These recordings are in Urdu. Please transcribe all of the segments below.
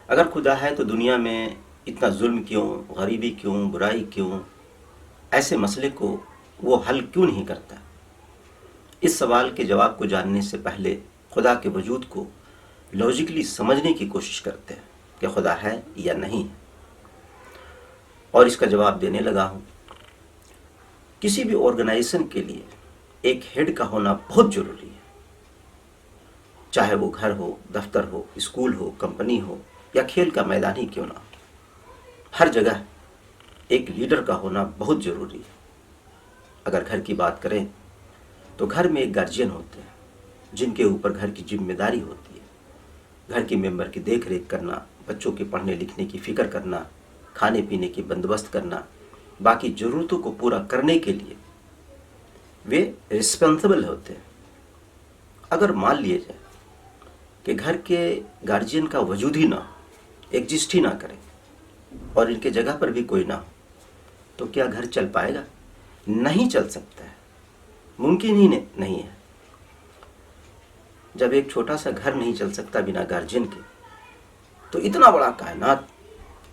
اگر خدا ہے تو دنیا میں اتنا ظلم کیوں، غریبی کیوں، برائی کیوں، ایسے مسئلے کو وہ حل کیوں نہیں کرتا؟ اس سوال کے جواب کو جاننے سے پہلے خدا کے وجود کو لاجیکلی سمجھنے کی کوشش کرتے ہیں کہ خدا ہے یا نہیں ہے، اور اس کا جواب دینے لگا ہوں۔ کسی بھی آرگنائزیشن کے لیے ایک ہیڈ کا ہونا بہت ضروری ہے، چاہے وہ گھر ہو، دفتر ہو، اسکول ہو، کمپنی ہو یا کھیل کا میدان ہی کیوں نہ ہو، ہر جگہ ایک لیڈر کا ہونا بہت ضروری ہے۔ اگر گھر کی بات کریں تو گھر میں ایک گارجین ہوتے ہیں جن کے اوپر گھر کی ذمہ داری ہوتی ہے، گھر کے ممبر کی دیکھ ریکھ کرنا، بچوں کے پڑھنے لکھنے کی فکر کرنا، کھانے پینے کی بندوبست کرنا، باقی ضرورتوں کو پورا کرنے کے لیے وہ رسپانسبل ہوتے ہیں۔ اگر مان لیے جائے کہ گھر کے گارجین کا وجود ہی نہ ہو، ایگزسٹ ہی نہ کرے، اور ان کے جگہ پر بھی کوئی نہ ہو، تو کیا گھر چل پائے گا؟ نہیں چل سکتا ہے، ممکن ہی نہیں ہے۔ جب ایک چھوٹا سا گھر نہیں چل سکتا بنا گارجین کے، تو اتنا بڑا کائنات،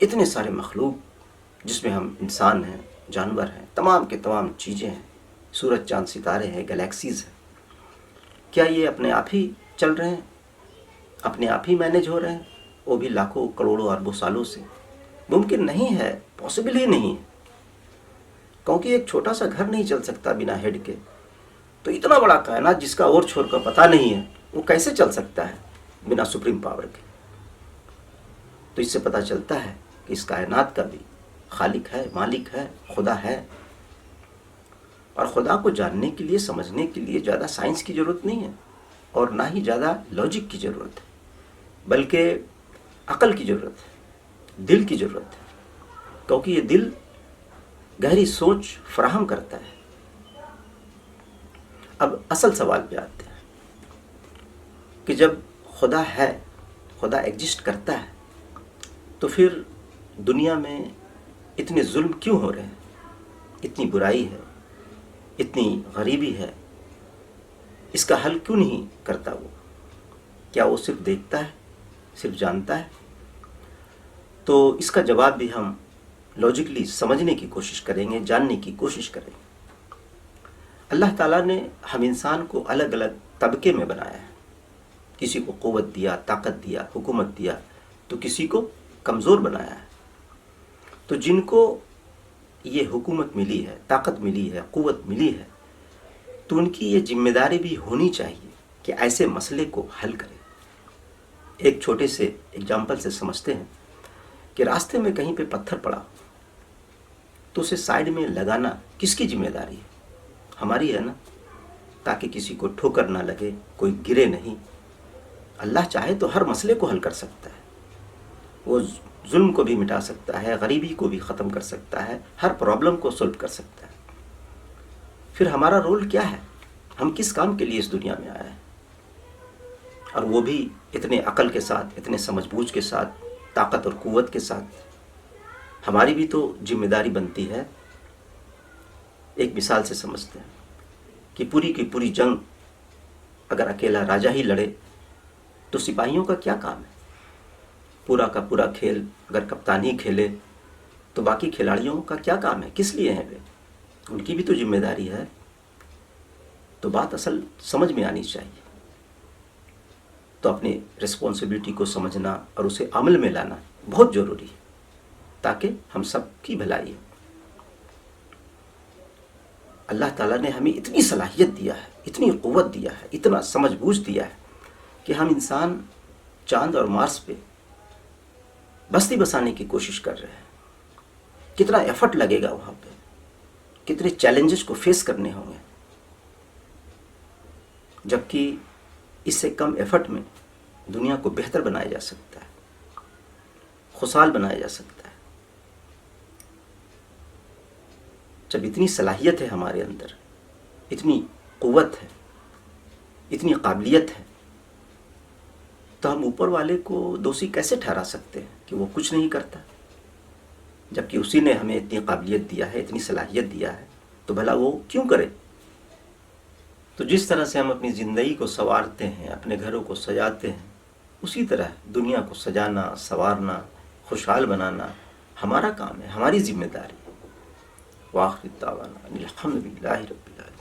اتنے سارے مخلوق جس میں ہم انسان ہیں، جانور ہیں، تمام کے تمام چیزیں ہیں، سورج چاند ستارے ہیں، گلیکسیز ہیں، کیا یہ اپنے آپ ہی چل رہے ہیں، اپنے آپ ہی مینج ہو رہے ہیں، وہ بھی لاکھوں کروڑوں اربوں سالوں سے؟ ممکن نہیں ہے، پاسبل ہی نہیں ہے، کیونکہ ایک چھوٹا سا گھر نہیں چل سکتا بنا ہیڈ کے، تو اتنا بڑا کائنات جس کا اور چھوڑ کا پتہ نہیں ہے، وہ کیسے چل سکتا ہے بنا سپریم پاور کے؟ تو اس سے پتہ چلتا ہے کہ اس کائنات کا بھی خالق ہے، مالک ہے، خدا ہے۔ اور خدا کو جاننے کے لیے، سمجھنے کے لیے زیادہ سائنس کی ضرورت نہیں ہے، اور نہ ہی زیادہ لاجک کی ضرورت ہے، بلکہ عقل کی ضرورت ہے، دل کی ضرورت ہے، کیونکہ یہ دل گہری سوچ فراہم کرتا ہے۔ اب اصل سوال پہ آتے ہیں کہ جب خدا ہے، خدا ایگزسٹ کرتا ہے، تو پھر دنیا میں اتنے ظلم کیوں ہو رہے ہیں، اتنی برائی ہے، اتنی غریبی ہے، اس کا حل کیوں نہیں کرتا وہ؟ کیا وہ صرف دیکھتا ہے، صرف جانتا ہے؟ تو اس کا جواب بھی ہم لاجکلی سمجھنے کی کوشش کریں گے، جاننے کی کوشش کریں گے۔ اللہ تعالیٰ نے ہم انسان کو الگ الگ طبقے میں بنایا ہے، کسی کو قوت دیا، طاقت دیا، حکومت دیا، تو کسی کو کمزور بنایا ہے۔ تو جن کو یہ حکومت ملی ہے، طاقت ملی ہے، قوت ملی ہے، تو ان کی یہ ذمہ داری بھی ہونی چاہیے کہ ایسے مسئلے کو حل کریں۔ ایک چھوٹے سے اگزامپل سے سمجھتے ہیں کہ راستے میں کہیں پہ پتھر پڑا تو اسے سائیڈ میں لگانا کس کی ذمہ داری ہے؟ ہماری ہے نا، تاکہ کسی کو ٹھوکر نہ لگے، کوئی گرے نہیں۔ اللہ چاہے تو ہر مسئلے کو حل کر سکتا ہے، وہ ظلم کو بھی مٹا سکتا ہے، غریبی کو بھی ختم کر سکتا ہے، ہر پرابلم کو سولو کر سکتا ہے۔ پھر ہمارا رول کیا ہے؟ ہم کس کام کے لیے اس دنیا میں آئے ہیں؟ اور وہ بھی اتنے عقل کے ساتھ، اتنے سمجھ بوجھ کے ساتھ، طاقت اور قوت کے ساتھ۔ ہماری بھی تو ذمہ داری بنتی ہے۔ ایک مثال سے سمجھتے ہیں کہ پوری کی پوری جنگ اگر اکیلا راجہ ہی لڑے تو سپاہیوں کا کیا کام ہے؟ پورا کا پورا کھیل اگر کپتان ہی کھیلے تو باقی کھلاڑیوں کا کیا کام ہے؟ کس لیے ہیں وہ؟ ان کی بھی تو ذمہ داری ہے۔ تو بات اصل سمجھ میں آنی چاہیے۔ تو اپنی رسپانسبلٹی کو سمجھنا اور اسے عمل میں لانا بہت ضروری ہے، تاکہ ہم سب کی بھلائی ہو۔ اللہ تعالیٰ نے ہمیں اتنی صلاحیت دیا ہے، اتنی قوت دیا ہے، اتنا سمجھ بوجھ دیا ہے کہ ہم انسان چاند اور مارس پہ بستی بسانے کی کوشش کر رہے ہیں۔ کتنا ایفرٹ لگے گا وہاں پہ، کتنے چیلنجز کو فیس کرنے ہوں گے، جبکہ اس سے کم ایفرٹ میں دنیا کو بہتر بنایا جا سکتا ہے، خوشحال بنایا جا سکتا ہے۔ جب اتنی صلاحیت ہے ہمارے اندر، اتنی قوت ہے، اتنی قابلیت ہے، تو ہم اوپر والے کو دوشی کیسے ٹھہرا سکتے ہیں کہ وہ کچھ نہیں کرتا؟ جبکہ اسی نے ہمیں اتنی قابلیت دیا ہے، اتنی صلاحیت دیا ہے، تو بھلا وہ کیوں کرے؟ تو جس طرح سے ہم اپنی زندگی کو سنوارتے ہیں، اپنے گھروں کو سجاتے ہیں، اسی طرح دنیا کو سجانا، سنوارنا، خوشحال بنانا ہمارا کام ہے، ہماری ذمہ داری ہے۔ وآخر دعوانا الحمد للہ رب العالمین۔